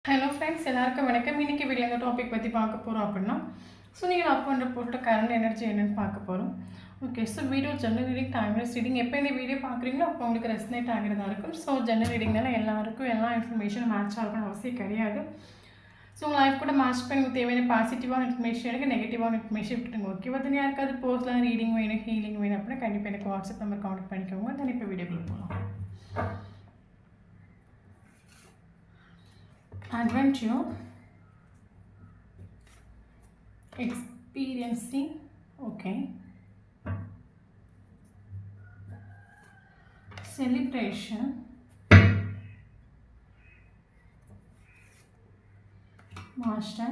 Hello friends, எல்லாருக்கும் வணக்கம். இன்றைக்கி வீடியோ இந்த டாபிக் பற்றி பார்க்க போகிறோம் அப்படின்னா, நீங்கள் லவ் பண்ணுற போட்ட கரண்ட் எனர்ஜி என்னென்னு பார்க்க போகிறோம். Okay, so video general reading, timeless reading எப்போ இந்த வீடியோ பார்க்குறீங்களோ அப்போ உங்களுக்கு ரெஸ்னேட் ஆகிறதா இருக்கும். ஸோ ஜெனரல் ரீடிங்னால எல்லாருக்கும் எல்லா இன்ஃபர்மேஷனும் மேட்ச் ஆகணும்னு அவசியம் கிடையாது. ஸோ உங்கள் லைஃப் கூட மேட்ச் பண்ணி தேவையான பாசிட்டிவான இன்ஃபர்மேஷன் எனக்கு நெகட்டிவான இன்ஃபர்மேஷன் விட்டுருங்க. ஓகே, வந்து யாருக்காவது பர்சனலாக ரீடிங் வேணும், ஹீலிங் வேணும் அப்படின்னா கண்டிப்பாக எனக்கு வாட்ஸ்அப் நம்பர் கான்டக்ட் பண்ணிக்கோங்க. தென் இப்போ வீடியோக்குள்ள போகலாம். Adventure, experiencing, okay, celebration, master,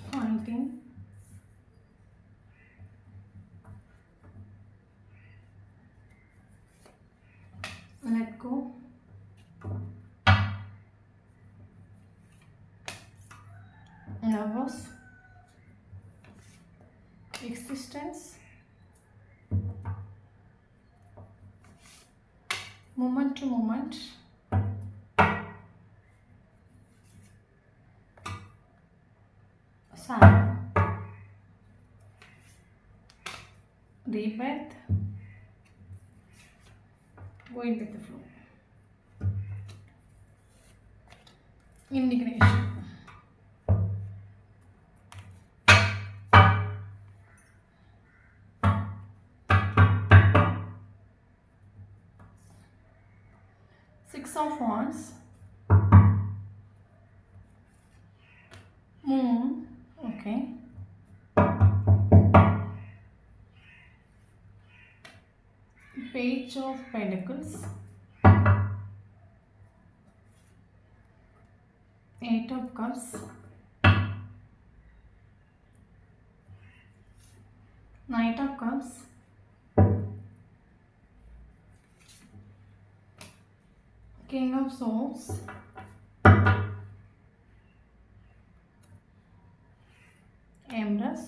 fighting, let go, nervous, existence, moment to moment, sad, deep breath, going with the flow, indignation, 6 of Wands, Moon, okay, Page of Pentacles, 8 of Cups, Knight of Cups, King of Swords, Empress,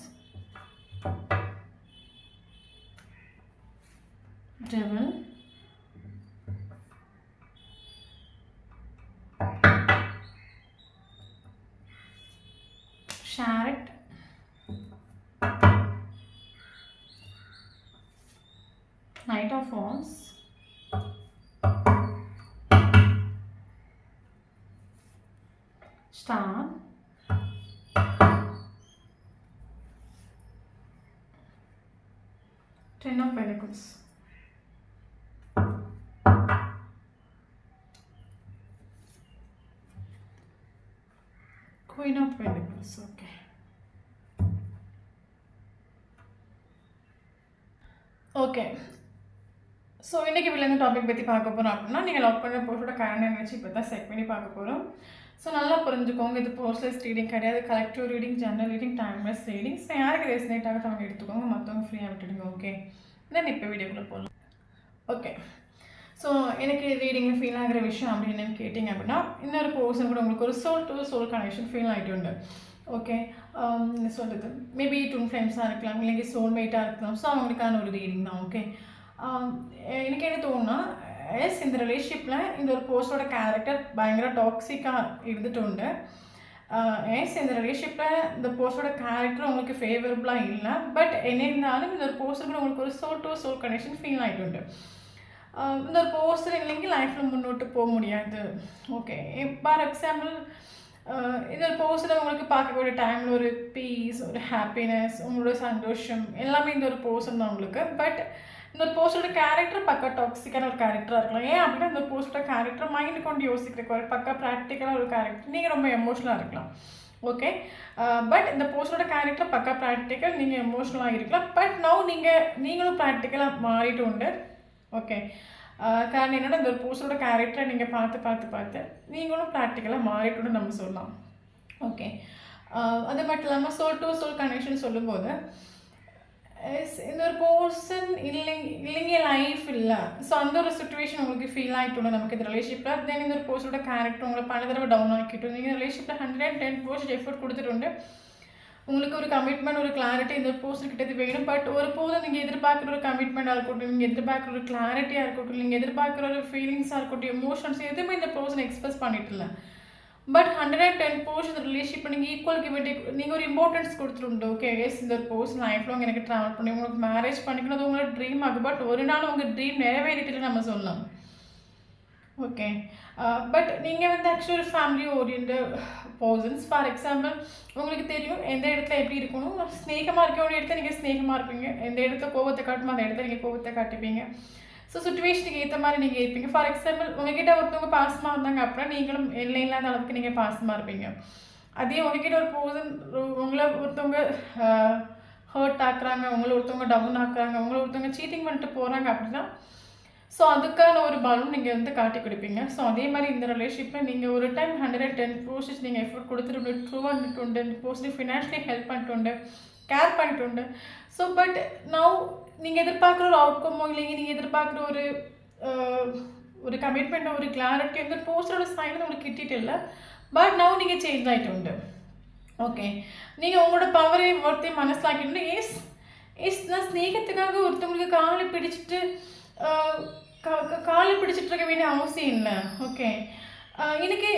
Devil, Chariot, Knight of Wands, Star, Ten of Pentacles, Queen of Pentacles, okay. Okay, so இன்றைக்கி வீடியோவில் topic பற்றி பார்க்க போகிறோம் அப்படின்னா, நீங்கள் love பண்ணுற போர்ஸோட current energy இப்போ தான் செக் பண்ணி பார்க்க போகிறோம். ஸோ நல்லா புரிஞ்சுக்கோங்க, இது பர்சனல் ரீடிங் கிடையாது, collective reading, general reading, timeless reading. So யாருக்கு ரெசனேட் ஆகுது அவங்க எடுத்துக்கோங்க, மற்றவங்க ஃப்ரீயாக விட்டுடுங்க. ஓகே, தென் இப்போ வீடியோக்குள்ளே போகலாம். ஓகே, ஸோ எனக்கு ரீடிங்கில் ஃபீல் ஆகிற விஷயம் அப்படின்னு என்னென்னு கேட்டிங்க அப்படின்னா, இன்னொரு பர்சன் கூட உங்களுக்கு ஒரு soul to soul connection feel ஆகிட்டு உண்டு. ஓகே, என்ன சொல்கிறது, மேபி ட்வின் ஃப்ளேம்ஸாக இருக்கலாம், இல்லைங்க சோல்மேட்டாக இருக்கலாம். ஸோ அவங்களுக்கான ஒரு ரீடிங் தான். ஓகே, எனக்கு என்ன தோணுன்னா, எஸ் இந்த ரிலேஷன்ஷிப்பில் இந்த ஒரு பர்சனோட கேரக்டர் பயங்கர டாக்ஸிக்காக இருந்துட்டு உண்டு. எஸ் இந்த ரிலேஷன்ஷிப்பில் இந்த பர்சனோட கேரக்டர் உங்களுக்கு ஃபேவரபுளாக இல்லை. பட் என்ன இருந்தாலும் இந்த ஒரு பர்சன் கூட உங்களுக்கு ஒரு soul to soul connection feel ஆகிட்டு உண்டு. இந்த ஒரு பர்சன் இல்லைங்க லைஃப்பில் முன்னோட்டு போக முடியாது. ஓகே, ஃபார் எக்ஸாம்பிள் இந்த ஒரு பர்சனை உங்களுக்கு பார்க்கக்கூடிய டைமில் ஒரு பீஸ், ஒரு ஹாப்பினஸ், உங்களோட சந்தோஷம் எல்லாமே இந்த ஒரு பர்சன் தான் உங்களுக்கு. பட் இந்த ஒரு போஸ்டோட கேரக்டர் பக்கா டாக்ஸிக்கான ஒரு கேரக்டராக இருக்கலாம். ஏன் அப்படின்னா இந்த போஸ்டோட கேரக்டர் மைண்டு கொண்டு யோசிக்கிற ஒரு பக்கா ப்ராக்டிக்கலாக ஒரு கேரக்டர், நீங்கள் ரொம்ப எமோஷனலாக இருக்கலாம். ஓகே, பட் இந்த போஸ்டோட கேரக்டர் பக்கா ப்ராக்டிக்கல், நீங்கள் எமோஷனலாக இருக்கலாம். பட் நீங்களும் ப்ராக்டிக்கலாக மாறிட்டு உண்டு. ஓகே, காரணம் என்னென்னா இந்த ஒரு போஸ்டோட கேரக்டரை நீங்கள் பார்த்து நீங்களும் ப்ராக்டிக்கலாக மாறிட்டுன்னு நம்ம சொல்லலாம். ஓகே, அது மட்டும் இல்லாமல் சோல் டு சோல் கனெக்ஷன் சொல்லும்போது இந்த ஒரு பர்சன் இல்லைங்க லைஃப் இல்லை. ஸோ அந்த ஒரு சுச்சுவேஷன் உங்களுக்கு ஃபீல் ஆகிட்டு நமக்கு இந்த ரிலேஷன்ஷிப்பில். தென் இந்த ஒரு பர்சனோட கேரக்டர் உங்களை பல தடவை டவுன் ஆக்கிட்டு நீங்கள் ரிலேஷன்ஷிப்பில் 110% எஃபர்ட் கொடுத்துட்டு உங்களுக்கு ஒரு கமிட்மெண்ட் ஒரு கிளாரிட்டி இந்த பர்சன் கிட்ட வேணும். பட் ஒரு போதும் நீங்கள் எதிர்பார்க்குற ஒரு கமிட்மெண்ட்டாக இருக்கட்டும், நீங்கள் எதிர்பார்க்குற ஒரு கிளாரிட்டியாக இருக்கட்டும், நீங்கள் எதிர்பார்க்குற ஒரு ஃபீலிங்ஸாக இருக்கட்டும், எமோஷன்ஸ் எதுவுமே இந்த பர்சன் எக்ஸ்பிரஸ் பண்ணிட்டு இல்லை. பட் 110% ரிலேஷன்ஷிப் நீங்கள் ஈக்குவல் கிவிட்டி நீங்கள் ஒரு இம்பார்ட்டன்ஸ் கொடுத்துருண்டு. ஓகே எஸ் இந்த ஒரு பர்சன் லைஃப் லாங் எனக்கு ட்ராவல் பண்ணி உங்களுக்கு மேரேஜ் பண்ணிக்கணும், அது உங்களோட ட்ரீம் ஆகும். பட் ஒரு நாள் உங்கள் ட்ரீம் நிறைவேறிட்டு நம்ம சொல்லலாம். ஓகே பட் நீங்கள் வந்து ஆக்சுவலி ஒரு family oriented persons. For example உங்களுக்கு தெரியும் எந்த இடத்துல எப்படி இருக்கணும். ஸ்நேகமாக இருக்க வேண்டிய இடத்துல நீங்கள் ஸ்நேகமாக இருப்பீங்க, எந்த இடத்துல கோவத்தை காட்டுமோ அந்த இடத்துல நீங்கள் கோவத்தை காட்டிப்பீங்க. ஸோ சுச்சுவேஷனுக்கு ஏற்ற மாதிரி நீங்கள் இருப்பீங்க. ஃபார் எக்ஸாம்பிள் உங்ககிட்ட ஒருத்தவங்க பாசமாக இருந்தாங்க அப்படின்னா நீங்களும் எல்லை இல்லாத அளவுக்கு நீங்கள் பாசமாக இருப்பீங்க. அதே உங்ககிட்ட ஒரு பர்சன் உங்களை ஒருத்தவங்க ஹர்ட் ஆக்குறாங்க, உங்களை ஒருத்தவங்க டவுன் ஆக்குறாங்க, உங்களை ஒருத்தவங்க சீட்டிங் பண்ணிட்டு போகிறாங்க அப்படின்னா ஸோ அதுக்கான ஒரு பலம் நீங்கள் வந்து காட்டி கொடுப்பீங்க. ஸோ அதே மாதிரி இந்த ரிலேஷன்ஷிப்பில் நீங்கள் ஒரு டைம் 110% நீங்கள் எஃபர்ட் கொடுத்துட்டு ட்ரூ பண்ணிட்டு போஸ்டிவ் ஃபினான்ஷியலி ஹெல்ப் பண்ணிட்டு கேர் பண்ணிட்டு. ஸோ பட் நவ் நீங்கள் எதிர்பார்க்குற ஒரு அவுட்கமோ இல்லைங்க, நீங்கள் எதிர்பார்க்குற ஒரு கமிட்மெண்ட்டோ ஒரு கிளாரிட்டி வந்து போஸ்டரோட சைன் உங்களுக்கு கிட்டிட்டு இல்லை. பட் நவ் நீங்கள் சேஞ்ச் ஆகிட்டு. ஓகே நீங்கள் உங்களோட பவரை ஒருத்தையும் மனசிலாக்கிட்டு எஸ் நான் ஸ்நேகத்துக்காக ஒருத்தவங்களுக்கு காலை பிடிச்சிட்டு இருக்க வேண்டிய அவசியம் இல்லை. ஓகே எனக்கு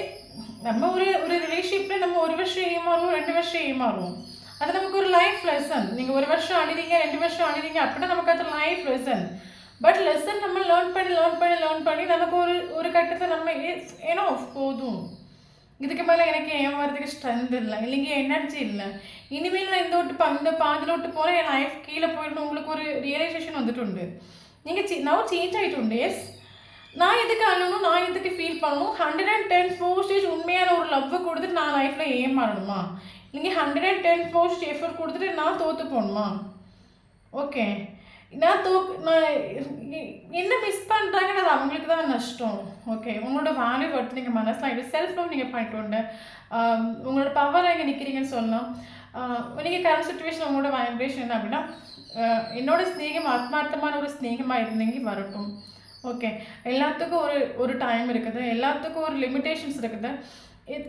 நம்ம ஒரு ரிலேஷன்ஷிப்பில் நம்ம 1 வருஷம் ஏமாறுவோம், 2 வருஷம் ஏமாறுவோம். அது நமக்கு ஒரு லைஃப் லெசன். நீங்கள் 1 வருஷம் அழுதிங்க, 2 வருஷம் அழுதிங்க அப்படின்னா நமக்கு அது லைஃப் லெசன். பட் லெசன் நம்ம லேர்ன் பண்ணி நமக்கு ஒரு கட்டத்தை நம்ம ஏன்னா போதும், இதுக்கு மேலே எனக்கு ஏமாறதுக்கு ஸ்ட்ரென்த் இல்லை, இல்லைங்க எனர்ஜி இல்லை, இனிமேல் நான் இந்த பாதியில் விட்டு போகிறேன், என் லைஃப் கீழே போயிடணும். உங்களுக்கு ஒரு ரியலைசேஷன் வந்துட்டு நீங்கள் நான் சேஞ்ச் ஆகிட்டு. எஸ் நான் எதுக்கு அழணும், நான் எதுக்கு ஃபீல் பண்ணணும், 110% உண்மையான ஒரு லவ்வை கொடுத்துட்டு நான் லைஃப்பில் ஏமாறணுமா? நீங்கள் 110% எஃபர்ட் கொடுத்துட்டு நான் தோற்று போகணுமா? ஓகே நான் என்ன மிஸ் பண்ணுறாங்கன்னு அது அவங்களுக்கு தான் நஷ்டம். ஓகே உங்களோட வேல்யூ எடுத்து நீங்கள் மனசில் செல்ஃப் லவ் நீங்கள் பண்ணிட்டு உங்களோட பவர் எங்கே நிற்கிறீங்கன்னு சொல்லலாம். நீங்கள் கரண்ட் சுச்சுவேஷன் உங்களோட வைப்ரேஷன் என்ன அப்படின்னா என்னோட ஸ்நேகம் ஆத்மார்த்தமான ஒரு ஸ்நேகமாக இருந்தீங்க வரட்டும். ஓகே எல்லாத்துக்கும் ஒரு டைம் இருக்குது, எல்லாத்துக்கும் ஒரு லிமிட்டேஷன்ஸ் இருக்குது.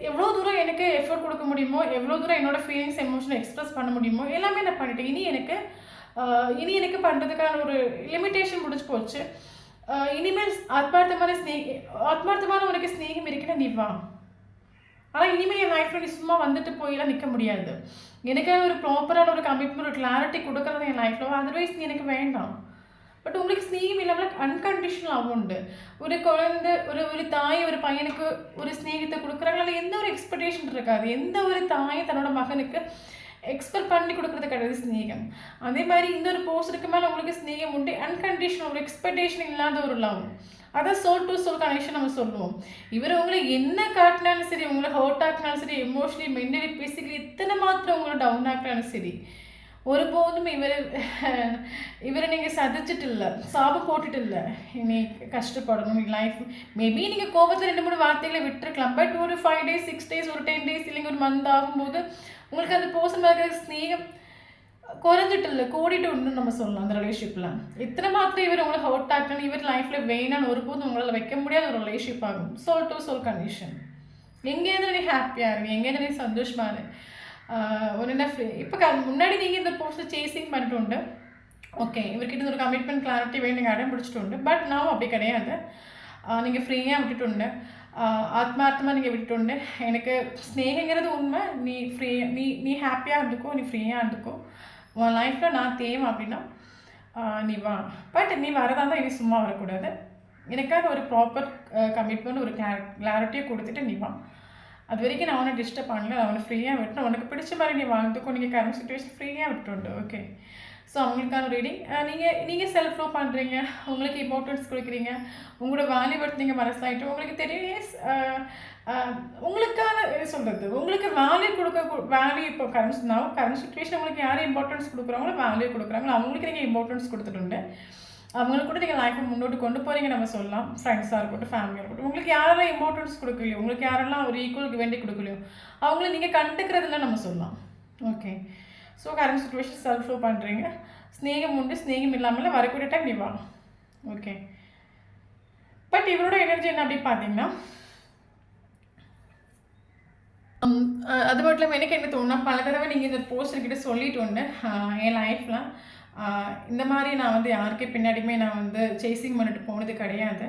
எவ்வளோ தூரம் எனக்கு எஃபர்ட் கொடுக்க முடியுமோ, எவ்வளோ தூரம் என்னோடய ஃபீலிங்ஸ் எமோஷனை எக்ஸ்ப்ரெஸ் பண்ண முடியுமோ எல்லாமே நான் பண்ணிட்டேன். இனி எனக்கு பண்ணுறதுக்கான ஒரு லிமிட்டேஷன் முடிஞ்சு போச்சு. இனிமேல் ஆத்மார்த்தமான உனக்கு ஸ்நேகம் இருக்குன்னா நீ வா. ஆனால் இனிமேல் என் லைஃப்பில் நீ சும்மா வந்துட்டு போயெல்லாம் நிற்க முடியாது. எனக்கு ஒரு ப்ராப்பரான ஒரு கமிட்மெண்ட் ஒரு கிளாரிட்டி கொடுக்குறது என் லைஃப்பில், அதர்வைஸ் நீ எனக்கு வேண்டாம். பட் உங்களுக்கு ஸ்நேகம் இல்லாமல் அன்கண்டிஷனலாகவும் உண்டு. ஒரு குழந்தை ஒரு தாய் ஒரு பையனுக்கு ஒரு ஸ்நேகத்தை கொடுக்குறாங்க, அதில் எந்த ஒரு எக்ஸ்பெக்டேஷன் இருக்காது. எந்த ஒரு தாய் தன்னோட மகனுக்கு எக்ஸ்பெக்ட் பண்ணி கொடுக்குறது கிடையாது ஸ்நேகம். அதே மாதிரி இந்த ஒரு போஸ்டருக்கு மேலே உங்களுக்கு ஸ்நேகம் உண்டு, அன்கண்டிஷனல் ஒரு எக்ஸ்பெக்டேஷன் இல்லாத ஒரு லவ். அதான் சோல் டு சோல் கனெக்ஷன் நம்ம சொல்லுவோம். இவர் உங்களை என்ன காட்டினாலும் சரி, உங்களை ஹர்ட் ஆக்கினாலும் சரி, எமோஷனலி மென்டலி பிசிக்கலி இத்தனை மாத்திரம் உங்களை டவுன் ஆக்கினாலும் சரி, ஒருபோதும் இவரை நீங்கள் சதிச்சிட்டு இல்லை, சாபம் போட்டுட்டு இல்லை இனி கஷ்டப்படணும் லைஃப். மேபி நீங்கள் கோபத்தில் 2-3 வார்த்தைகளை விட்டுருக்கலாம். பட் ஒரு 5 days 6 days ஒரு 10 days இல்லைங்க ஒரு மந்த் ஆகும்போது உங்களுக்கு அந்த பர்சன் மேலே ஸ்நேகம் குறைஞ்சிட்டு இல்லை கூடிட்டு உண்டு நம்ம சொல்லலாம். அந்த ரிலேஷன்ஷிப்பில் இத்தனை மாத்திரம் இவர் உங்களை ஹர்ட் ஆக்கணும், இவர் லைஃப்பில் வேணான்னு ஒருபோதும் உங்களால் வைக்க முடியாத ஒரு ரிலேஷன்ஷிப் ஆகும். Soul to soul condition. எங்கேருந்து நீ ஹாப்பியாக இருங்க, எங்கேருந்து நீ சந்தோஷமாக இரு. ஒரு என்ன இப்போ முன்னாடி நீங்கள் இந்த போஸ்ட்டை சேசிங் பண்ணிட்டு உண்டு. ஓகே இவர்கிட்ட ஒரு கமிட்மெண்ட் கிளாரிட்டி வேணும் நீங்கள் அடம் பிடிச்சிட்டு உண்டு. பட் நான் அப்படி கிடையாது. நீங்கள் ஃப்ரீயாக விட்டுட்டு உண்டு, ஆத்மார்த்தமாக நீங்கள் விட்டுட்டு. எனக்கு ஸ்நேகங்கிறது உண்மை. நீ ஹாப்பியாக இருந்துக்கோ, நீ ஃப்ரீயாக இருந்துக்கோ, உன் லைஃப்பில் நான் தேவை அப்படின்னா நீ வா. பட் நீ வரதா இருந்தால் இனி சும்மா வரக்கூடாது. எனக்காக ஒரு ப்ராப்பர் கமிட்மெண்ட் ஒரு கிளாரிட்டியை கொடுத்துட்டு நீ வா. அது வரைக்கும் நான் அவனை டிஸ்டர்ப் பண்ணல, அவனை ஃப்ரீயாக விட்டுணும். உனக்கு பிடிச்ச மாதிரி நீ வாழ்ந்துக்கோ, நீங்கள் கரண்ட் சுச்சுவேஷன் ஃப்ரீயாக விட்டுண்டு. ஓகே ஸோ அவங்களுக்கான ரீடிங். நீங்கள் செல்ஃப் லவ் பண்ணுறீங்க, உங்களுக்கு இம்பார்ட்டன்ஸ் கொடுக்குறீங்க, உங்களோட வேல்யூ எடுத்து நீங்கள் மனசிலாகிட்டு உங்களுக்கு தெரியும். உங்களுக்கான என்ன சொல்கிறது, உங்களுக்கு வேல்யூ இப்போ கரண்ட் சுச்சுவேஷன் உங்களுக்கு யாரும் இம்பார்ட்டன்ஸ் கொடுக்குறாங்களோ வேல்யூ கொடுக்குறாங்களோ அவங்களுக்கு நீங்கள் இம்பார்ட்டன்ஸ் கொடுத்துட்டு அவங்களுக்கு கூட நீங்கள் லைஃப்பை முன்னோட்டு கொண்டு போகிறீங்க நம்ம சொல்லலாம். ஃப்ரெண்ட்ஸாக இருக்கட்டும், ஃபேமிலியாக இருக்கட்டும், உங்களுக்கு யாரெல்லாம் இம்பார்ட்டன்ஸ் கொடுக்கலையோ, உங்களுக்கு யாரெல்லாம் ஒரு ஈக்குவலுக்கு வேண்டி கொடுக்கலையோ அவங்கள நீங்கள் கண்டுக்கிறதுல நம்ம சொல்லலாம். Okay so current situation self love பண்ணுறீங்க, ஸ்நேகம் உண்டு, ஸ்நேகம் இல்லாமல் வரக்கூடிய டைம் நீ வா. ஓகே பட் இவரோட எனர்ஜி என்ன அப்படி பார்த்தீங்கன்னா அது மட்டும் இல்லாமல் எனக்கு என்ன தோணுனா, பல தடவை நீங்கள் இந்த போஸ்ட் என்கிட்ட சொல்லிட்டு உண்டு. என் லைஃப்பில் இந்த மாதிரி நான் வந்து யாருக்கு பின்னாடியுமே நான் வந்து சேசிங் பண்ணிட்டு போனது கிடையாது.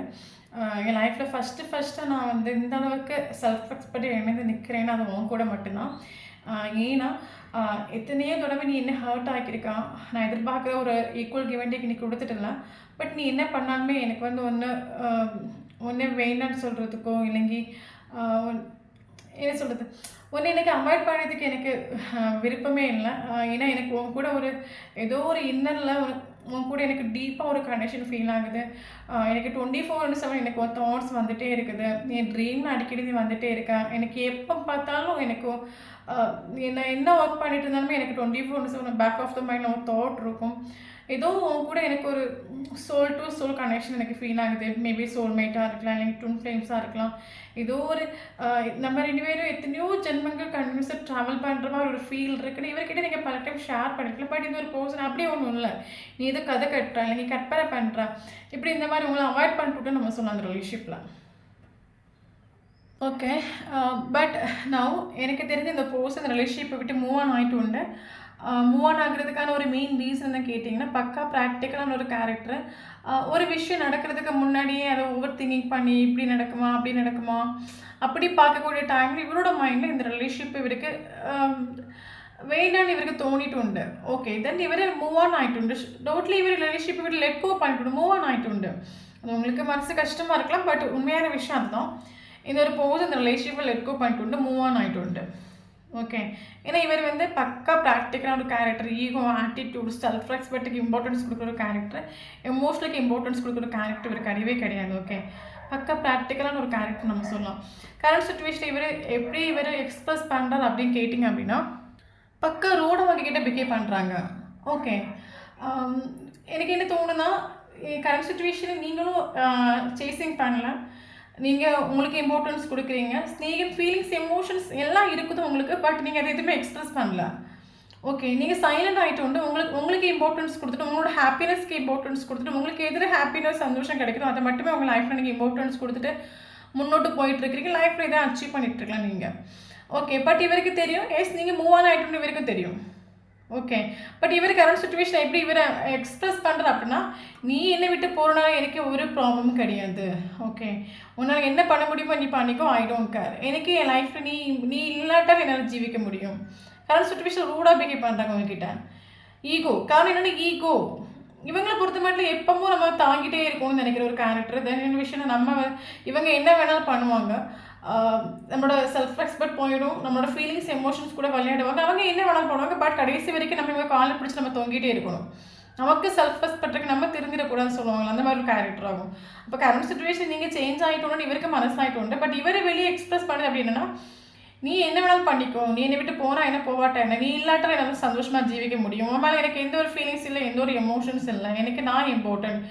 என் லைஃப்பில் ஃபஸ்ட்டு நான் வந்து இந்த அளவுக்கு செல்ஃப் ரெஸ்பெக்ட் எழுந்து நிற்கிறேன்னா அது உன் கூட மட்டும்தான். ஏன்னா எத்தனையோ தடவை நீ என்ன ஹர்ட் ஆக்கியிருக்கான். நான் எதிர்பார்க்குற ஒரு ஈக்குவல் கிவ் அண்ட் டேக் நீ கொடுத்துட்டல. பட் நீ என்ன பண்ணாலுமே எனக்கு வந்து ஒன்று வேண்டான்னு சொல்கிறதுக்கோ இல்லைங்கி என்ன சொல்கிறது, ஒன்று எனக்கு அவாய்ட் பண்ணுறதுக்கு எனக்கு விருப்பமே இல்லை. ஏன்னா எனக்கு உன் கூட ஒரு ஏதோ ஒரு இன்னரில் உன் கூட எனக்கு டீப்பாக ஒரு கனெக்ஷன் ஃபீல் ஆகுது. எனக்கு 24/7 எனக்கு ஒரு தாட்ஸ் வந்துகிட்டே இருக்குது. என் ட்ரீமில் அடிக்கடி நீ வந்துகிட்டே இருக்கேன். எனக்கு எப்போ பார்த்தாலும் எனக்கு என்ன ஒர்க் பண்ணிட்டு இருந்தாலுமே எனக்கு 24/7 பேக் ஆஃப் த மைண்டில் ஒரு தாட் இருக்கும். ஏதோ உன் கூட எனக்கு ஒரு சோல் டு சோல் கனெக்ஷன் எனக்கு ஃபீல் ஆகுது. மேபி சோல்மேட்டாக இருக்கலாம், இல்லைங்க ட்வின் ஃப்ளேம்ஸாக இருக்கலாம். ஏதோ ஒரு நம்ம 2 பேரும் எத்தனையோ ஜென்மங்கள் கண்டினியூஸாக ட்ராவல் பண்ணுற மாதிரி ஒரு ஃபீல் இருக்குன்னு இவர்கிட்ட நீங்கள் பல டைம் ஷேர் பண்ணிக்கலாம். பட் இது ஒரு பர்சன் அப்படியே ஒன்றும் இல்லை. நீ எதோ கதை கட்டுற, இல்லை நீ கற்பனை பண்ணுற, இப்படி இந்த மாதிரி உங்களை அவாய்ட் பண்ணிட்டு நம்ம சொல்லலாம் அந்த ரிலேஷன்ஷிப்பில். ஓகே. பட் நவ் எனக்கு தெரிஞ்ச இந்த பர்சன் இந்த ரிலேஷன்ஷிப்பை விட்டு மூவ் ஆன் ஆகிட்டு உண்டு. மூவ் ஆன் ஆகிறதுக்கான ஒரு மெயின் ரீசன் என்ன கேட்டிங்கன்னா, பக்கா ப்ராக்டிக்கலான ஒரு கேரக்டர். ஒரு விஷயம் நடக்கிறதுக்கு முன்னாடியே அதை ஓவர் திங்கிங் பண்ணி இப்படி நடக்குமா அப்படி நடக்குமா அப்படி பார்க்கக்கூடிய டைமில் இவரோட மைண்டில் இந்த ரிலேஷன்ஷிப் இவருக்கு வேண்டான்னு இவருக்கு தோணிட்டு உண்டு. ஓகே, தென் இவர் மூவ் ஆன் ஆகிட்டு உண்டு. டோட்டலி இவர் ரிலேஷன்ஷிப் இவர் லெட் கோ பண்ணிட்டு மூவ் ஆன் ஆகிட்டு உண்டு. அது உங்களுக்கு மனசு கஷ்டமாக இருக்கலாம், பட் உண்மையான விஷயம் அதுதான். இந்த ஒரு போஸ் இந்த ரிலேஷன்ஷிப்பை லெட் கோ பண்ணிட்டு உண்டு, மூவ் ஆன் ஆகிட்டு உண்டு. ஓகே, ஏன்னா இவர் வந்து பக்கா ப்ராக்டிக்கலான ஒரு கேரக்டர். ஈகோ, ஆட்டிடியூட், செல்ஃப் ரெஸ்பெக்ட்டுக்கு இம்பார்ட்டன்ஸ் கொடுக்குற ஒரு கேரக்டர், எமோஷனுக்கு இம்பார்ட்டன்ஸ் கொடுக்குற கேரக்டர் இவர் கிடையவே கிடையாது. ஓகே, பக்கா ப்ராக்டிக்கலான ஒரு கேரக்டர் நம்ம சொல்லலாம். கரண்ட் சுச்சுவேஷன் இவர் எக்ஸ்பிரஸ் பண்ணுறாரு அப்படின்னு கேட்டிங்க அப்படின்னா, பக்கா ரோட வகைக்கிட்ட பிஹேவ் பண்ணுறாங்க. ஓகே, எனக்கு என்ன தோணுன்னா, கரண்ட் சுச்சுவேஷனில் நீங்களும் சேசிங் பண்ணல, நீங்கள் உங்களுக்கு இம்பார்ட்டன்ஸ் கொடுக்குறீங்க. ஸ்நேகம், ஃபீலிங்ஸ், எமோஷன்ஸ் எல்லாம் இருக்குது உங்களுக்கு. பட் நீங்கள் அதை எதுவுமே எக்ஸ்பிரஸ் பண்ணல. ஓகே, நீங்கள் சைலண்ட் ஆகிட்டு உண்டு. உங்களுக்கு இம்பார்ட்டன்ஸ் கொடுத்துட்டு, உங்களோட ஹாப்பினஸ்க்கு இம்பார்ட்டன்ஸ் கொடுத்துட்டு, உங்களுக்கு எதிர ஹாப்பினஸ் சந்தோஷம் கிடைக்குதோ அதை மட்டுமே உங்கள் லைஃப்பில் நீங்கள் இம்பார்ட்டன்ஸ் கொடுத்துட்டு முன்னோட்டு போயிட்டுருக்கிறீங்க. லைஃப்பில் இதை அச்சீவ் பண்ணிட்டுருக்கலாம் நீங்கள். ஓகே, பட் இவருக்கு தெரியும், எஸ் நீங்கள் மூவ் ஆன் ஆகிட்டு இவருக்கும் தெரியும். ஓகே, பட் இவர் கரண்ட் சுச்சுவேஷன் எப்படி இவரை எக்ஸ்பிரஸ் பண்ணுற அப்படின்னா, நீ என்னை விட்டு போகிறனால எனக்கு ஒரு ப்ராப்ளமும் கிடையாது. ஓகே, உன்னால் என்ன பண்ண முடியுமோ நீ பண்ணிக்கோ, ஐ டோன்ட் கேர். எனக்கு என் லைஃப்பில் நீ இல்லாட்டால் என்னால் ஜீவிக்க முடியும். கரண்ட் சுச்சுவேஷன் ரூடாக பிஹேவ் பண்ணுறாங்க உங்ககிட்ட. ஈகோ, காரணம் என்னென்னா ஈகோ. இவங்களை பொறுத்த மட்டும் எப்பவும் நம்ம தாங்கிட்டே இருக்கணும்னு நினைக்கிற ஒரு கேரக்டர். தென் விஷயம் இவங்க என்ன வேணாலும் பண்ணுவாங்க. நம்மளோட செல்ஃப் ரெஸ்பெக்ட் போயிடும், நம்மளோட ஃபீலிங்ஸ், எமோஷன்ஸ் கூட விளையாடுவாங்க. அவங்க என்ன வேணாலும் பண்ணுவாங்க. பட் கடைசி வரைக்கும் நம்ம இவங்க காலை பிடிச்சி நம்ம தொங்கிட்டே இருக்கணும். நமக்கு செல்ஃப் ரெஸ்பெக்ட்டுக்கு நம்ம திருந்திடக்கூடாதுன்னு சொல்லுவாங்க. அந்த மாதிரி ஒரு கேரக்டர் ஆகும். அப்போ கரண்ட் சுச்சுவேஷன் நீங்கள் சேஞ்ச் ஆகிட்டோன்னு இவருக்கு மனசாகிட்டு உண்டு. பட் இவரை வெளியே எக்ஸ்பிரஸ் பண்ணுது அப்படின்னா, நீ என்ன வேணாலும் பண்ணிக்கோ, நீ என்னை விட்டு போனால் என்ன போவாட்ட என்ன, நீ இல்லாட்டால் எனக்கு சந்தோஷமாக ஜீவிக்க முடியும். உன் மேலே எனக்கு எந்த ஒரு ஃபீலிங்ஸ் இல்லை, எந்த ஒரு எமோஷன்ஸ் இல்லை, எனக்கு நான் இம்பார்ட்டன்ட்,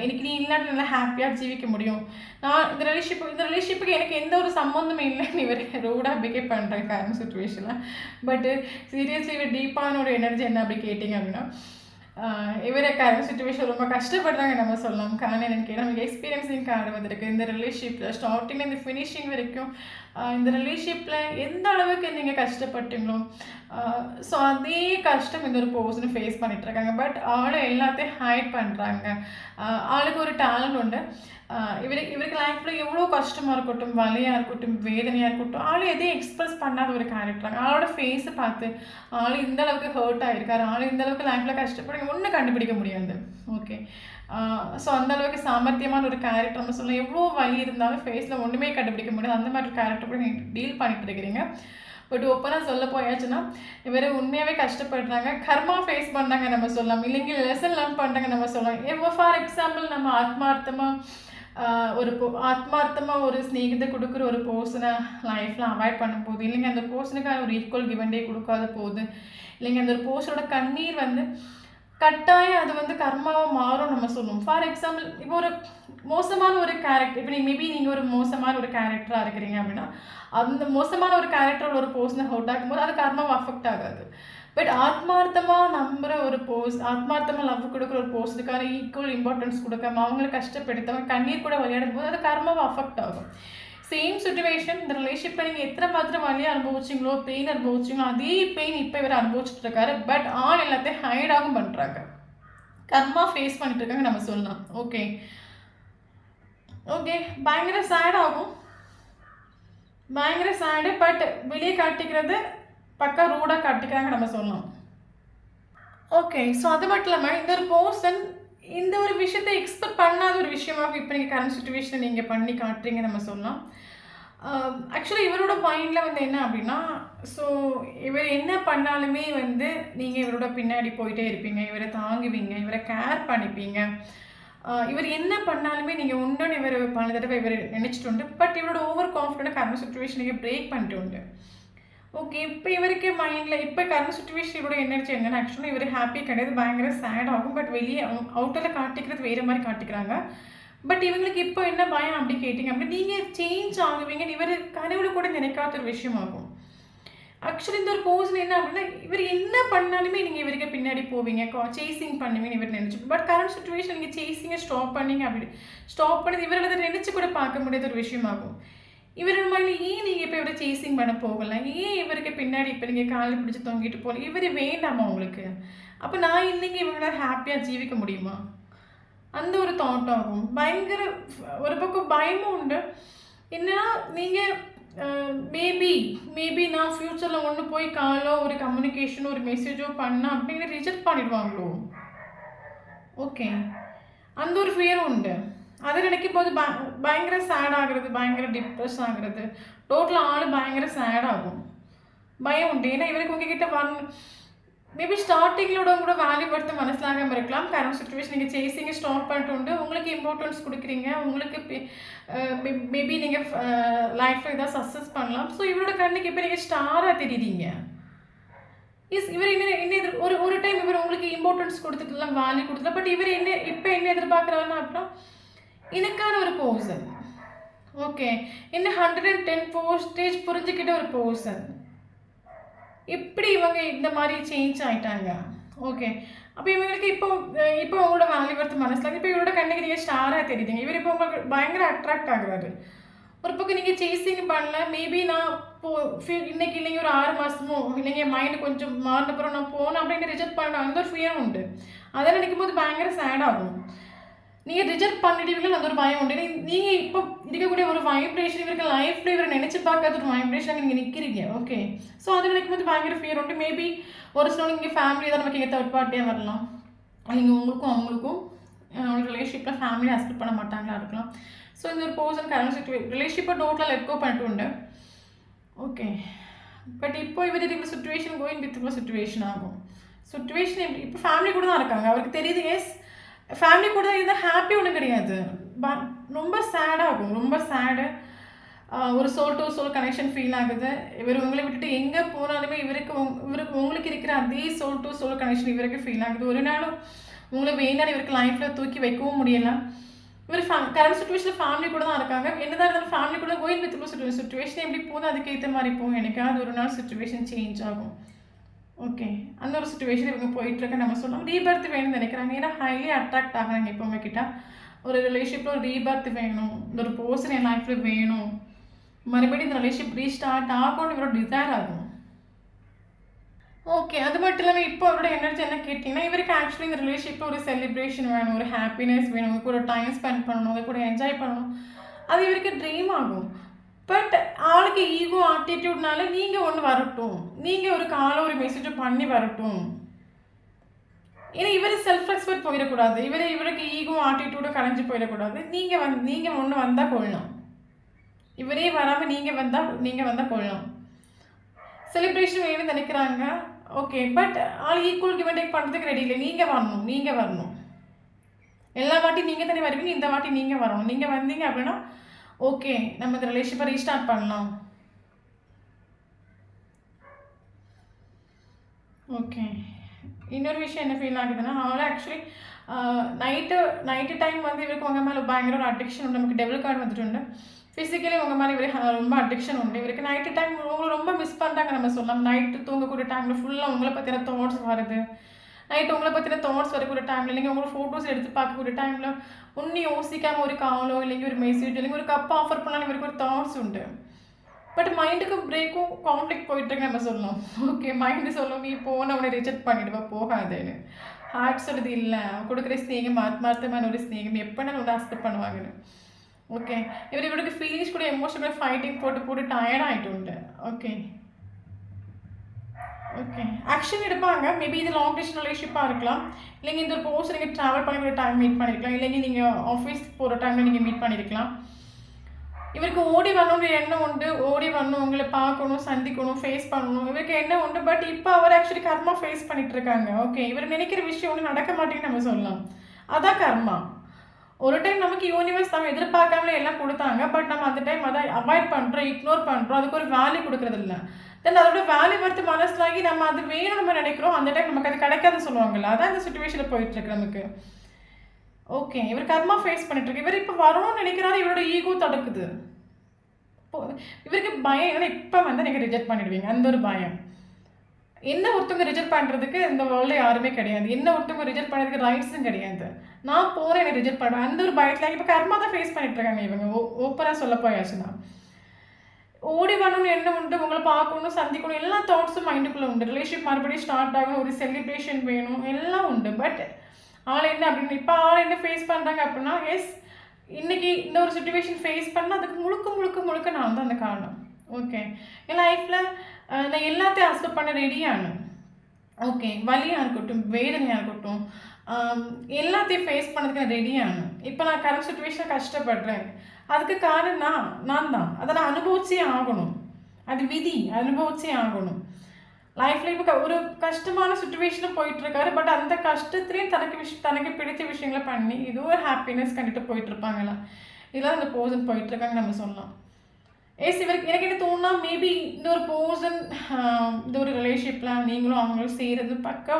எனக்கு நீ இல்லாட்ட நல்லா ஹாப்பியாக ஜீவிக்க முடியும். நான் இந்த ரிலேஷன்ஷிப்புக்கு எனக்கு எந்த ஒரு சம்மந்தமே இல்லைன்னு இவர் ரூடாக பிஹேவ் பண்ணுறேன் கரண்ட் சுச்சுவேஷனில். பட்டு சீரியஸ்லி இவர் டீப்பான ஒரு எனர்ஜி என்ன அப்படி கேட்டிங்க அப்படின்னா, இவரை கரண்ட் சுச்சுவேஷன் ரொம்ப கஷ்டப்படுறாங்க நம்ம சொல்லலாம். காரணம் என்னன்னு கேட்டால், நமக்கு எக்ஸ்பீரியன்ஸிங் காணுவதற்கு இந்த ரிலேஷன்ஷிப்பில் ஸ்டார்டிங்கில் இந்த ஃபினிஷிங் வரைக்கும் இந்த ரிலேஷன்ஷிப்பில் எந்த அளவுக்கு நீங்கள் கஷ்டப்பட்டீங்களோ, ஸோ அதே கஷ்டம் இந்த ஒரு பர்சன் ஃபேஸ் பண்ணிகிட்ருக்காங்க. பட் ஆளை எல்லாத்தையும் ஹைட் பண்ணுறாங்க. ஆளுக்கு ஒரு டேலண்ட் உண்டு. இவருக்கு லைஃப்பில் எவ்வளோ கஷ்டமாக இருக்கட்டும், வலியாக இருக்கட்டும், வேதனையாக இருக்கட்டும், ஆள் எதையும் எக்ஸ்பிரஸ் பண்ணாத ஒரு கேரக்டர். ஆளோட ஃபேஸை பார்த்து ஆள் இந்த அளவுக்கு ஹர்ட் ஆகிருக்காரு, ஆள் இந்த அளவுக்கு லைஃப்பில் கஷ்டப்படுங்க ஒன்றும் கண்டுபிடிக்க முடியாது. ஓகே, ஸோ அந்தளவுக்கு சாமர்த்தியமான ஒரு கேரக்டர் நம்ம சொல்லலாம். எவ்வளோ வலி இருந்தாலும் ஃபேஸில் ஒன்றுமே கண்டுபிடிக்க முடியாது. அந்த மாதிரி ஒரு கேரக்டர் கூட நீங்கள் டீல் பண்ணிட்டு இருக்கிறீங்க. பட் ஓப்பனாக சொல்ல போயாச்சுன்னா, இவர் உண்மையாகவே கஷ்டப்படுறாங்க, கர்மா ஃபேஸ் பண்ணாங்க நம்ம சொல்லலாம், இல்லைங்க லெசன் லேர்ன் பண்ணுறாங்க நம்ம சொல்லலாம். ஃபார் எக்ஸாம்பிள், நம்ம ஆத்மார்த்தமாக ஒரு ஸ்நேகத்தை கொடுக்குற ஒரு பர்சனை லைஃப்பில் அவாய்ட் பண்ணும்போது, இல்லைங்க அந்த பர்சனுக்கான ஒரு ஈக்குவல் கிவன் டே கொடுக்காத போது, இல்லைங்க அந்த ஒரு பர்சனோட கண்ணீர் கட்டாயம் அது கர்மாவை மாறும் நம்ம சொல்லுவோம். ஃபார் எக்ஸாம்பிள், இப்போ ஒரு மோசமான ஒரு கேரக்டர், இப்போ நீங்கள் ஒரு மோசமான ஒரு கேரக்டராக இருக்கிறீங்க அப்படின்னா, அந்த மோசமான ஒரு கேரக்டரோட ஒரு பர்சனை ஹர்ட் ஆகும்போது அது கர்மாவை அஃபெக்ட் ஆகாது. பட் ஆத்மார்த்தமாக நம்புகிற ஒரு ஆத்மார்த்தமாக லவ் கொடுக்குற ஒரு பர்சனுக்கான ஈக்குவல் இம்பார்ட்டன்ஸ் கொடுக்காம அவங்கள கஷ்டப்படுத்தவங்க கண்ணீர் கூட விளையாடும் போது அது கர்மாவை அஃபெக்ட் ஆகும். சேம் சிச்சுவேஷன் இந்த ரிலேஷன்ஷிப்பில் நீங்கள் எத்தனை மாத்திரம் வழியாக அனுபவிச்சிங்களோ பெயின் அனுபவிச்சிங்களோ அதே பெயின் இப்போ இவர் அனுபவிச்சுட்டு இருக்காரு. பட் ஆள் எல்லாத்தையும் ஹைடாகவும் பண்ணுறாங்க, கர்மா ஃபேஸ் பண்ணிட்டு இருக்காங்க நம்ம சொல்லலாம். ஓகே ஓகே பயங்கர சேட் ஆகும், பயங்கர சேடு. பட் வெளியே காட்டிக்கிறது பக்கா ரூடாக காட்டிக்கிறாங்க நம்ம சொல்லலாம். ஓகே ஸோ அது மட்டும் இல்லாமல் இந்த ஒரு பர்சன் இந்த ஒரு விஷயத்தை எக்ஸ்பெக்ட் பண்ணாத ஒரு விஷயமாக இப்போ நீங்கள் கரண்ட் சுச்சுவேஷனை நீங்கள் பண்ணி காட்டுறீங்க நம்ம சொல்லலாம். ஆக்சுவலி இவரோட மைண்டில் வந்து என்ன அப்படின்னா, ஸோ இவர் என்ன பண்ணாலுமே வந்து நீங்கள் இவரோட பின்னாடி போயிட்டே இருப்பீங்க, இவரை தாங்குவீங்க, இவரை கேர் பண்ணிப்பீங்க. இவர் என்ன பண்ணாலுமே நீங்கள் உண்டுன்னு இவர் பல தடவை இவர் நினச்சிட்டு உண்டு. பட் இவரோட ஓவர் கான்ஃபிடென்ட் கரண்ட் சுச்சுவேஷன் நீங்கள் பிரேக் பண்ணிட்டு உண்டு. ஓகே இப்போ இவருக்கு மைண்டில் இப்போ கரண்ட் சுச்சுவேஷன் இவரோட எனர்ஜி என்னென்னா, ஆக்சுவலாக இவர் ஹாப்பி கிடையாது, பயங்கர சேட் ஆகும். பட் வெளியே அவுட்டரில் காட்டிக்கிறது வேறு மாதிரி காட்டிக்கிறாங்க. பட் இவங்களுக்கு இப்போ என்ன பயம் அப்படி கேட்டிங்க அப்படி நீங்கள் சேஞ்ச் ஆகுவீங்கன்னு இவர் கனவுல கூட நினைக்காத ஒரு விஷயமாகும். ஆக்சுவலி இந்த ஒரு பர்சன் என்ன அப்படின்னா, இவர் என்ன பண்ணாலுமே நீங்கள் இவருக்கு பின்னாடி போவீங்க, சேசிங் பண்ணுவீங்கன்னு இவர் நினச்சி. பட் கரண்ட் சுச்சுவேஷன் நீங்கள் சேசிங்கை ஸ்டாப் பண்ணீங்க, அப்படி ஸ்டாப் பண்ணி இவரை அதை நினச்சி கூட பார்க்க முடியாத ஒரு விஷயமாகும். இவரோட மாதிரி ஏன் நீங்கள் இப்போ இவரை சேசிங் பண்ண போகலாம், ஏன் இவருக்கு பின்னாடி இப்போ நீங்கள் காலில் பிடிச்சி தொங்கிட்டு போகலாம், இவர் வேண்டாமா உங்களுக்கு? அப்போ நான் இன்னைக்கு இவங்களால் ஹாப்பியாக ஜீவிக்க முடியுமா? அந்த ஒரு தாட் ஆகும். பயங்கர ஒரு பக்கம் பயமும் உண்டு. என்னன்னா நீங்கள் மேபி நான் ஃப்யூச்சரில் ஒன்று போய் காலோ ஒரு கம்யூனிகேஷனோ ஒரு மெசேஜோ பண்ணால் அப்படின்னு ரிஜெக்ட் பண்ணிடுவாங்களோ. ஓகே அந்த ஒரு ஃபியரும் உண்டு. அதை நினைக்கும் போது பயங்கர சேட் ஆகுறது, பயங்கர டிப்ரெஸ் ஆகுறது, டோட்டலாக ஆள் பயங்கர சேட் ஆகும். பயம் உண்டு. ஏன்னா இவருக்கு உங்ககிட்ட மேபி ஸ்டார்டிங்களோட கூட வேல்யூ படுத்த மனசிலாகாமல் இருக்கலாம். கரண்ட் சுச்சுவேஷன் நீங்கள் சேசிங்க ஸ்டாப் பண்ணிட்டு உண்டு, உங்களுக்கு இம்பார்ட்டன்ஸ் கொடுக்குறீங்க, உங்களுக்கு மேபி நீங்கள் லைஃப்பில் ஏதாவது சக்ஸஸ் பண்ணலாம். ஸோ இவரோட கண்ணுக்கு இப்போ நீங்கள் ஸ்டாராக தெரியுறீங்க. இவர் என்ன ஒரு டைம் இவர் உங்களுக்கு இம்பார்ட்டன்ஸ் கொடுத்துட்டுலாம் வேல்யூ கொடுத்துல. பட் இவர் இப்போ என்ன எதிர்பார்க்குறாருன்னா அப்புறம் எனக்கான ஒரு பர்சன், ஓகே என்ன 110% புரிஞ்சுக்கிட்ட ஒரு பர்சன், இப்படி இவங்க இந்த மாதிரி சேஞ்ச் ஆகிட்டாங்க. ஓகே அப்போ இவங்களுக்கு இப்போ உங்களோட வேல்யூ படுத்த மனசில் இப்போ இவரோட கண்ணுக்கு நீங்கள் ஸ்டாராக தெரியுதுங்க. இவர் இப்போ உங்களுக்கு பயங்கர அட்ராக்ட் ஆகுறாரு. ஒரு பக்கம் நீங்கள் சேசிங் பண்ணல, மேபி நான் இன்னைக்கு இல்லைங்க ஒரு 6 மாதமோ இல்லைங்க மைண்டு கொஞ்சம் மாறினப்புறம் நான் போனேன் அப்படின்னு ரிஜெக்ட் பண்ண அந்த ஒரு ஃபியர் உண்டு. அதை நினைக்கும் போது பயங்கர சேட் ஆகும். நீங்கள் ரிஜெக்ட் பண்ணிடுவீங்களா அந்த ஒரு பயம் உண்டு. நீங்கள் இப்போ இருக்கக்கூடிய ஒரு வைப்ரேஷன் இவருக்கு லைஃப்பில் இவரை நினச்சி பார்க்காத ஒரு வைப்ரேஷன் நீங்கள் நிற்கிறீங்க. ஓகே ஸோ அது நினைக்கும் போது பயங்கர ஃபியர் உண்டு. மேபி ஒரு சில நீங்கள் ஃபேமிலி தான் நமக்கு இங்கே தேர்ட் பார்ட்டியாக வரலாம். நீங்கள் உங்களுக்கும் அவங்களுக்கும் ரிலேஷன்ஷிப்பில் ஃபேமிலி அக்செப்ட் பண்ண மாட்டாங்களா இருக்கலாம். ஸோ இந்த ஒரு பர்சன் கரண்ட் ரிலேஷன்ஷிப்பை டோட்டலாக லெட் கோ பண்ணிட்டு உண்டு. ஓகே பட் இப்போ இவர் இருக்கிற சுச்சுவேஷன் கோயிங் வித் சுச்சுவேஷன் ஆகும். சுச்சுவேஷன் இப்போ ஃபேமிலி கூட தான் இருக்காங்க, அவருக்கு தெரியுது. எஸ் ஃபேமிலி கூட இருந்தால் ஹாப்பி ஒன்றும் கிடையாது, ரொம்ப சேடாகும், ரொம்ப சேடு. ஒரு soul to soul connection feel ஆகுது. இவர் உங்களை விட்டுட்டு எங்கே போனாலுமே இவருக்கு உங்களுக்கு இருக்கிற அதே சோல் டு சோல் கனெக்ஷன் இவருக்கு ஃபீல் ஆகுது. ஒரு நாளும் உங்களை வேண்டாம் இவருக்கு லைஃப்பில் தூக்கி வைக்கவும் முடியலை. இவர் கரண்ட் சுச்சுவேஷனில் ஃபேமிலி கூட தான் இருக்காங்க. என்னதான் இருந்தாலும் ஃபேமிலி கூட கோயிங் வித் சுச்சுவேஷன் எப்படி போதும் அதுக்கேற்ற மாதிரி போகும். எனக்காவது ஒரு நாள் சுச்சுவேஷன் சேஞ்ச் ஆகும். ஓகே அந்த ஒரு சுச்சுவேஷன் இவங்க போயிட்டுருக்க நம்ம சொல்லலாம். ரீபர்த் வேணும்னு நினைக்கிறாங்க. ஏன்னா ஹைலி அட்ராக்ட் ஆகிறாங்க. இப்போ உங்ககிட்ட ஒரு ரிலேஷன்ஷிப்பில் ஒரு ரீபர்த் வேணும், இந்த ஒரு பர்சன் என் லைஃப்பில் வேணும், மறுபடியும் இந்த ரிலேஷன்ஷிப் ரீஸ்டார்ட் ஆகும்னு இவரோட டிசைர் ஆகும். ஓகே அது மட்டும் இல்லாமல் இப்போ அவரோட எனர்ஜி என்ன கேட்டிங்கன்னா, இவருக்கு ஆக்சுவலி இந்த ரிலேஷன்ஷிப்பில் ஒரு செலிப்ரேஷன் வேணும், ஒரு ஹாப்பினஸ் வேணும், உங்க கூட டைம் ஸ்பெண்ட் பண்ணணும், உங்க கூட என்ஜாய் பண்ணணும், அது இவருக்கு ட்ரீம் ஆகும். பட் ஆளுக்கு ஈகோ ஆட்டிடியூட்னால நீங்கள் ஒன்று வரட்டும், நீங்கள் ஒரு காலை ஒரு மெசேஜை பண்ணி வரட்டும். ஏன்னா இவர் செல்ஃப் ரெஸ்பெக்ட் போயிடக்கூடாது, இவருக்கு ஈகோ ஆட்டிடியூடை கலைஞ்சு போயிடக்கூடாது. நீங்கள் ஒன்று வந்தால் கொள்ளலாம், இவரே வராமல் நீங்கள் வந்தால் கொள்ளலாம். செலிப்ரேஷன் வேணும்னு நினைக்கிறாங்க. ஓகே பட் ஆள் ஈக்குவல் கிவ் அண்ட் டேக் பண்ணுறதுக்கு ரெடி இல்லை. நீங்கள் வரணும். எல்லா வாட்டி நீங்கள் தானே வருவீங்க, இந்த வாட்டி நீங்கள் வரணும். நீங்கள் வந்தீங்க அப்படின்னா ஓகே நம்ம இந்த ரிலேஷன்ஷிப்பை ரீஸ்டார்ட் பண்ணலாம். ஓகே இன்னொரு விஷயம் என்ன ஃபீல் ஆகுதுன்னா, அவளை ஆக்சுவலி நைட்டு டைம் வந்து இவருக்கு உங்கள் மேலே பயங்கர ஒரு அடிக்ஷன் உண்டு. நமக்கு டெபிள் கார்டு வந்துட்டு ஃபிசிக்கலி உங்கள் மேலே இவருக்கு ரொம்ப அடிக்ஷன் உண்டு. இவருக்கு நைட்டு டைம் உங்களை ரொம்ப மிஸ் பண்ணுறாங்க நம்ம சொல்லலாம். நைட்டு தூங்கக்கூடிய டைமில் ஃபுல்லாக உங்களை பற்றின தாட்ஸ் வருது. நைட்டு உங்களை பற்றின தாட்ஸ் வரக்கூடிய டைமில், இல்லைங்க உங்களோட ஃபோட்டோஸ் எடுத்து பார்க்கக்கூடிய டைமில் ஒன்றும் யோசிக்காமல் ஒரு காலோ இல்லைங்க ஒரு மெசேஜ் இல்லைங்க ஒரு கப் ஆஃபர் பண்ணாலும் இவருக்கு ஒரு தாட்ஸ் உண்டு. பட் மைண்டுக்கு பிரேக்கும் கான்ஃப்ளிக் போயிட்டுருக்கு நம்ம சொல்லலாம். ஓகே, மைண்டு சொல்லும் நீ போன உடனே ரிஜெக்ட் பண்ணிடுவா போகாதுன்னு. ஹார்ட் சொல்லுது இல்லை கொடுக்குற ஸ்நேகம் ஆத்மார்த்தமான ஒரு ஸ்நேகம் எப்போ நான் ஒன்று அக்செப்ட் பண்ணுவாங்கன்னு. ஓகே, இவருக்கு ஃபீலிங்ஸ் கூட எமோஷனல் ஃபைட்டிங் போட்டு டயர்ட் ஆகிட்டு. ஓகே ஓகே, ஆக்ஷன் எடுப்பாங்க. மேபி இது லாங் டிஸ்டன்ஸ் ரிலேஷன்ஷிப்பாக இருக்கலாம், இல்லைங்க இந்த ஒரு போஸ்ட் நீங்கள் ட்ராவல் பண்ணிக்கிற டைம் மீட் பண்ணியிருக்கலாம், இல்லைங்க நீங்கள் ஆஃபீஸ் போகிற டைமில் நீங்கள் மீட் பண்ணியிருக்கலாம். இவருக்கு ஓடி வரணுன்ற எண்ணம் உண்டு, ஓடி வரணும், உங்களை பார்க்கணும், சந்திக்கணும், ஃபேஸ் பண்ணணும், இவருக்கு எண்ணம் உண்டு. பட் இப்போ அவர் ஆக்சுவலி கர்மா ஃபேஸ் பண்ணிட்டு இருக்காங்க. ஓகே, இவர் நினைக்கிற விஷயம் ஒன்று நடக்க மாட்டேங்குன்னு நம்ம சொல்லலாம். அதான் கர்மா. ஒரு டைம் நமக்கு யூனிவர்ஸ் நம்ம எதிர்பார்க்காமலே எல்லாம் கொடுத்தாங்க. பட் நம்ம அந்த டைம் அதை அவாய்ட் பண்ணுறோம், இக்னோர் பண்ணுறோம், அதுக்கு ஒரு வேல்யூ கொடுக்குறது இல்லை. தென் அதோட வேல்யூ வருத்து மனசிலாகி நம்ம அது வேணும் நம்ம நினைக்கிறோம். அந்த டைம் நமக்கு அது கிடைக்காதுன்னு சொல்லுவாங்கல்ல, அதான் இந்த சுச்சுவேஷனில் போயிட்டுருக்கு நமக்கு. ஓகே, இவர் கர்மா ஃபேஸ் பண்ணிட்டுருக்கு. இவர் இப்போ வரணும்னு நினைக்கிறாரு, இவரோட ஈகோ தடுக்குது. இவருக்கு பயம் ஏன்னா இப்போ நீங்கள் ரிஜெக்ட் பண்ணிடுவீங்க, அந்த ஒரு பயம். என்ன ஒருத்தவங்க ரிஜெக்ட் பண்ணுறதுக்கு இந்த வேர்ல்டில் யாருமே கிடையாது. என்ன ஒருத்தவங்க ரிஜெக்ட் பண்ணுறதுக்கு ரைட்ஸும் கிடையாது. நான் போகிறேன் என்னை ரிஜெக்ட் பண்ணுவேன், அந்த ஒரு பயத்தில் இப்போ கர்மா தான் ஃபேஸ் பண்ணிட்டுருக்காங்க இவங்க. ஓப்பனாக சொல்ல போயாச்சுன்னா ஓடி வரணும்னு என்ன உண்டு, உங்களை பார்க்கணும், சந்திக்கணும், எல்லா தாட்ஸும் மைண்டுக்குள்ளே உண்டு. ரிலேஷன்ஷிப் மறுபடியும் ஸ்டார்ட் ஆகணும், ஒரு செலிப்ரேஷன் வேணும், எல்லாம் உண்டு. பட் ஆள் என்ன அப்படின்னு இப்போ ஆள் என்ன ஃபேஸ் பண்ணுறாங்க அப்படின்னா, எஸ் இன்றைக்கி இந்த ஒரு சுச்சுவேஷன் ஃபேஸ் பண்ணால் அதுக்கு முழுக்க நான் தான் அந்த காரணம். ஓகே, என் லைஃப்பில் நான் எல்லாத்தையும் அக்செப்ட் பண்ண ரெடியானு. ஓகே, வலியாக இருக்கட்டும், வேதனையாக இருக்கட்டும், எல்லாத்தையும் ஃபேஸ் பண்ணதுக்கு நான் ரெடியானு. இப்போ நான் கரண்ட் சுச்சுவேஷனில் கஷ்டப்படுறேன், அதுக்கு காரணம் நான் தான். அதை நான் அனுபவிச்சே ஆகணும், அது விதி, அனுபவிச்சே ஆகணும். லைஃப்பில் இப்போ ஒரு கஷ்டமான சுச்சுவேஷனில் போயிட்டுருக்காரு. பட் அந்த கஷ்டத்துலேயும் தனக்கு பிடிச்ச விஷயங்களை பண்ணி இது ஒரு ஹாப்பினஸ் கண்டிப்பாக போயிட்டுருப்பாங்களா, இதெல்லாம் அந்த பர்சன் போயிட்டுருக்காங்க நம்ம சொல்லலாம். இவருக்கு எனக்கு என்ன தோணுனா, மேபி இந்த ஒரு பர்சன் இந்த ஒரு ரிலேஷன்ஷிப்பில் நீங்களும் அவங்களும் செய்கிறது பக்கா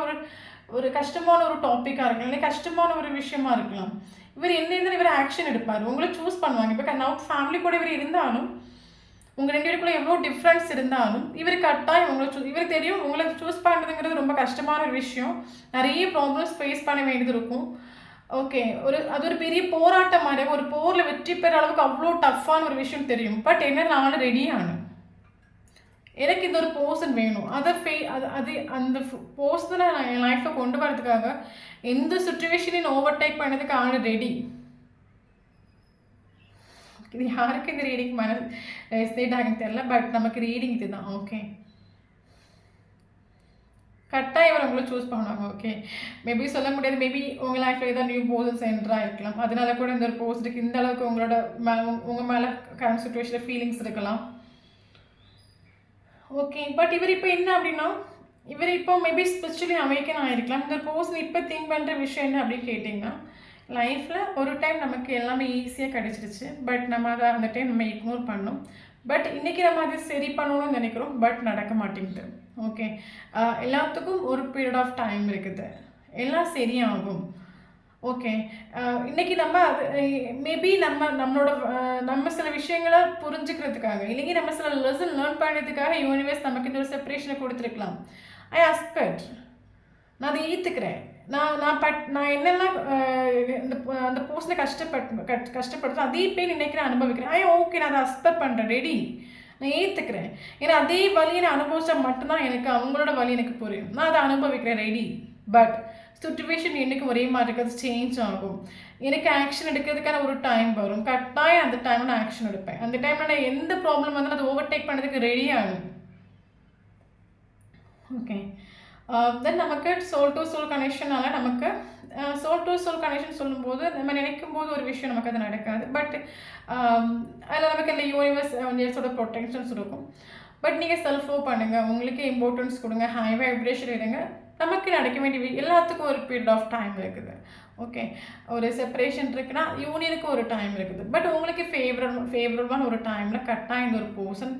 ஒரு கஷ்டமான ஒரு டாப்பிக்காக இருக்கலாம், இல்லை கஷ்டமான ஒரு விஷயமா இருக்கலாம். இவர் என்ன இருந்தாலும் இவர் ஆக்ஷன் எடுப்பார், உங்களை சூஸ் பண்ணுவாங்க. இப்போ நான் ஃபேமிலி கூட இவர் இருந்தாலும், உங்கள் 2 பேருக்குள்ளே எவ்வளோ டிஃப்ரென்ஸ் இருந்தாலும் இவர் கட்டாயம் இவருக்கு தெரியும் உங்களை சூஸ் பண்ணுறதுங்கிறது ரொம்ப கஷ்டமான ஒரு விஷயம். நிறைய ப்ராப்ளம்ஸ் ஃபேஸ் பண்ண வேண்டியது இருக்கும். ஓகே, அது ஒரு பெரிய போராட்டம் மாதிரி, ஒரு போரில் வெற்றி பெற அளவுக்கு அவ்வளோ டஃப்பான ஒரு விஷயம் தெரியும். பட் என்ன நானும் ரெடியானு, எனக்கு இந்த ஒரு பர்சன் வேணும், அது அந்த பர்சனை நான் என் லைஃப்பில் கொண்டு வரதுக்காக எந்த சுச்சுவேஷனையும் ஓவர்டேக் பண்ணதுக்கு ஆள் ரெடி. இது யாருக்கு இந்த ரீடிங் ரெசனேட் ஆகுன்னு தெரியல, பட் நமக்கு ரீடிங் இது தான். ஓகே, கரெக்டாக இவர் உங்களை சூஸ் பண்ணுவாங்க. ஓகே, மேபி சொல்ல முடியாது, மேபி உங்கள் லைஃப்பில் ஏதாவது நியூ பர்சன்ஸ் என்ட்ராக இருக்கலாம். அதனால கூட இந்த ஒரு பர்சனுக்கு இந்த அளவுக்கு உங்கள் மேலே கரண்ட் சுச்சுவேஷனில் ஃபீலிங்ஸ் இருக்கலாம். ஓகே, பட் இவர் இப்போ என்ன அப்படின்னா, இவர் இப்போ மேபி ஸ்பிரிச்சுவலி அவேக்கன் ஆகிருக்கலாம். இந்த பர்சன் இப்போ திங்க் பண்ணுற விஷயம் என்ன அப்படின்னு கேட்டிங்கன்னா, லைஃப்பில் ஒரு டைம் நமக்கு எல்லாமே ஈஸியாக கிடச்சிருச்சு. பட் நம்ம அதை அந்த டைம் நம்ம இக்னோர் பண்ணோம். பட் இன்றைக்கி நம்ம அதை சரி பண்ணணும்னு நினைக்கிறோம், பட் நடக்க மாட்டேங்குது. ஓகே, எல்லாத்துக்கும் ஒரு பீரியட் ஆஃப் டைம் இருக்குது, எல்லாம் சரியாகும். ஓகே, இன்றைக்கி நம்ம மேபி நம்ம சில விஷயங்களை புரிஞ்சுக்கிறதுக்காக, இல்லைங்க நம்ம சில லெசன் லேர்ன் பண்ணுறதுக்காக யூனிவர்ஸ் நமக்கு இந்த ஒரு செப்பரேஷனை கொடுத்துருக்கலாம். ஐ அக்செப்ட், நான் அதை ஏற்றுக்கிறேன். நான் என்னெல்லாம் அந்த போஸ்டில் கஷ்டப்படுறேன் அதே பெயின் நினைக்கிறேன், அனுபவிக்கிறேன். ஓகே, நான் அதை அக்செப்ட் பண்ணுறேன், ரெடி, நான் ஏற்றுக்கிறேன். ஏன்னா அதே வலியை நான் அனுபவிச்சா மட்டும்தான் எனக்கு அவங்களோட வலி எனக்கு புரியும். நான் அதை அனுபவிக்கிறேன், ரெடி. பட் சுச்சுவேஷன் எனக்கு ஒரே மாதிரி இருக்கிறது சேஞ்ச் ஆகும். எனக்கு ஆக்ஷன் எடுக்கிறதுக்கான ஒரு டைம் வரும், கட்டாயம் அந்த டைமில் நான் ஆக்ஷன் எடுப்பேன். அந்த டைமில் நான் எந்த ப்ராப்ளம் வந்தாலும் அதை ஓவர்டேக் பண்ணுறதுக்கு ரெடி ஆகும். ஓகே, தென் நமக்கு சோல் டு சோல் கனெக்ஷனால் நமக்கு சோல் டு சோல் கனெக்ஷன் சொல்லும்போது நம்ம நினைக்கும் போது ஒரு விஷயம் நமக்கு அது நடக்காது. பட் அதில் நமக்கு இந்த யூனிவர்ஸோட ப்ரொடெக்ஷன்ஸ் இருக்கும். பட் நீங்கள் செல்ஃப் லவ் பண்ணுங்கள், உங்களுக்கு இம்பார்ட்டன்ஸ் கொடுங்க, ஹை வைப்ரேஷன் இருங்க. நமக்கு நடக்க வேண்டிய எல்லாத்துக்கும் ஒரு பீரியட் ஆஃப் டைம் இருக்குது. ஓகே, ஒரு செப்பரேஷன் இருக்குன்னா யூனியனுக்கு ஒரு டைம் இருக்குது. பட் உங்களுக்கு ஃபேவரபிளான ஒரு டைமில் கட்டாயம் இந்த ஒரு பர்சன்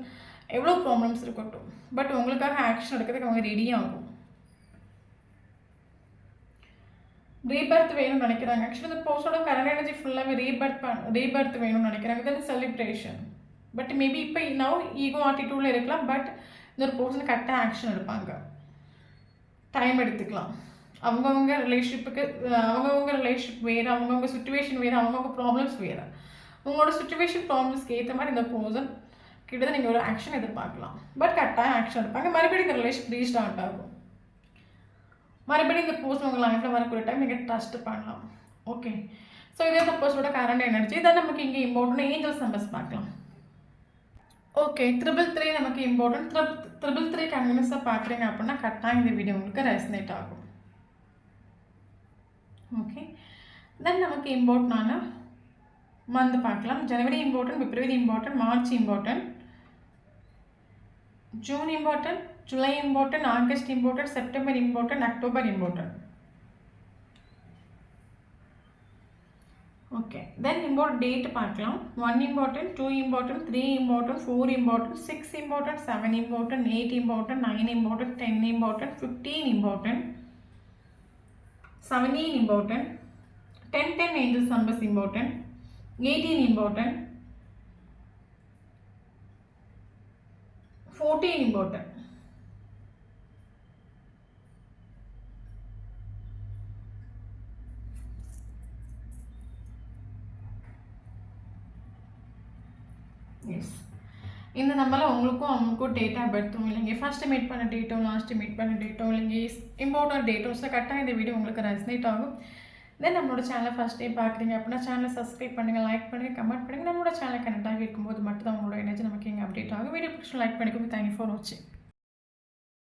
எவ்வளோ ப்ராப்ளம்ஸ் இருக்கட்டும், பட் உங்களுக்காக ஆக்ஷன் எடுக்கிறதுக்கு அவங்க ரெடி ஆகும். ரீபர்த் வேணும்னு நினைக்கிறாங்க. ஆக்சுவலி இந்த பர்சனோட கரண்ட் எனர்ஜி ஃபுல்லாகவே ரீபர்த் வேணும்னு நினைக்கிறாங்க. தென் செலிப்ரேஷன். பட் மேபி இப்போ நவ் ஈகோ ஆட்டிடியூடில் இருக்கலாம். பட் இந்த ஒரு பர்சன் கரெக்டாக ஆக்ஷன் எடுப்பாங்க, டைம் எடுத்துக்கலாம். அவங்கவுங்க ரிலேஷன்ஷிப்புக்கு அவங்கவுங்க ரிலேஷன்ஷிப் வேறு, அவங்கவுங்க சுச்சுவேஷன் வேறு, அவங்கவுங்க ப்ராப்ளம்ஸ் வேறு. உங்களோட சுச்சுவேஷன் ப்ராப்ளம்ஸ்க்கு ஏற்ற மாதிரி இந்த பர்சன் கிட்ட நீங்கள் ஒரு ஆக்ஷன் எதிர்பார்க்கலாம். பட் கரெக்டாக ஆக்ஷன் எடுப்பாங்க. மறுபடியும் இந்த ரிலேஷன் ரீஸ்டார்ட் ஆகும். மறுபடியும் இந்த பர்சன் உங்கள் லைஃப்பில் வரக்கூடிய டைம் நீங்கள் ட்ரஸ்ட் பண்ணலாம். ஓகே, ஸோ இதே இந்த பர்சனோட கரண்ட் எனர்ஜி. இதான் நமக்கு இங்கே இம்பார்ட்டன்ட். ஏஞ்சல்ஸ் நம்பர்ஸ் பார்க்கலாம். ஓகே, 333 நமக்கு இம்பார்ட்டன்ட். 333 கண்டினியூஸாக பார்க்குறீங்க அப்படின்னா கரெக்டாக இந்த வீடியோ உங்களுக்கு ரெசனேட் ஆகும். ஓகே, தென் நமக்கு இம்பார்ட்டண்டான மந்த் பார்க்கலாம். ஜனவரி இம்பார்ட்டன்ட், பிப்ரவரி இம்பார்ட்டன்ட், மார்ச் இம்பார்ட்டன்ட், ஜூன் இம்பார்ட்டன்ட், ஜூலை இம்பார்ட்டன்ட், ஆகஸ்ட் இம்பார்ட்டன்ட், செப்டம்பர் இம்பார்ட்டன்ட், அக்டோபர் important. Okay, then important date பார்க்கலாம். 1 important, 2 important, 3 important, 4 important, 6 important, 7 important, 8 important, 9 important, 10 important, 15 important, 17 important, 10 angels numbers important, 18 important, 14 important. Yes. இந்த நம்பரில் உங்களுக்கும் அவங்களுக்கும் டேட் ஆஃப் பர்த்தும் இல்லைங்க, ஃபஸ்ட்டு மீட் பண்ண டேட்டும் லாஸ்ட்டு மீட் பண்ண டேட்டும் இல்லைங்க, இம்பார்ட்டன்ட் டேட்டும். ஸோ கரெக்டாக இந்த வீடியோ உங்களுக்கு ரெசனேட் ஆகும். தென் நம்மளோட சேனலை ஃபஸ்ட் டைம் பார்க்குறீங்க அப்படின்னா சேனலை சப்ஸ்கிரைப் பண்ணுங்கள், லைக் பண்ணுங்கள், கமெண்ட் பண்ணுங்கள். நம்மளோட சேனல் கனெக்டாக இருக்கும்போது மட்டும் தான் உங்களோட எனர்ஜி நமக்கு இங்கே அப்டேட் ஆகும். வீடியோ பிடிச்சி லைக் பண்ணிக்கோங்க. தேங்க்யூ ஃபார் வாட்சிங்.